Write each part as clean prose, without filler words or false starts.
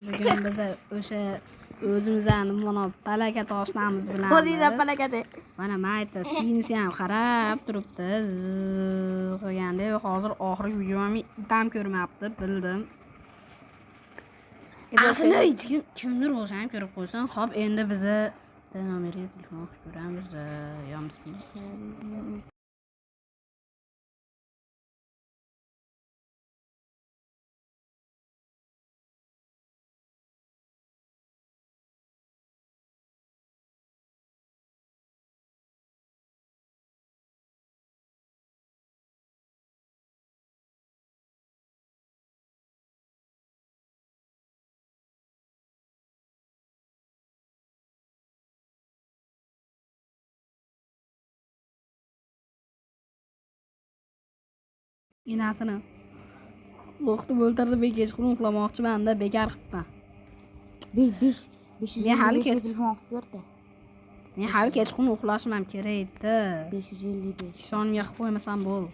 Bugun biz o'sha o'zimizni mana palaka toshnamiz bilan. O'zingizdan palakada. Mana mayta sinisi ham qarab turibdi. Qilganda hozir oxirgi videomni itam ko'rmabdi, bildim. Aslida hech kimni ro'shan ko'rib qo'ysin. Xo'p, endi bizni nomeri telefon ko'ramiz. Yo'qmiz. Inasini o'qitib o'ltirdi, kechqurun uxlamoqchiman-da, bekor qilibman. 555 telefon qilib ko'rdi. Men hali kechqurun uxlashim ham kerak edi. 555. Songa qilib qo'ymasam bo'ldi.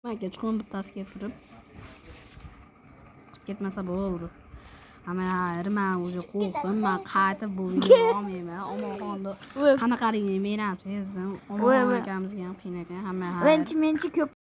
Men kechqurun bittasi kelib turib ketmasa bo'ldi. Ama men o'zi qo'rqdim, men qaytib bu videoni olmayman. Omoxonni qanaqaligini men ham sezdim. Omon akamizga ham qiyin ekan, hamma. Menchi ko'p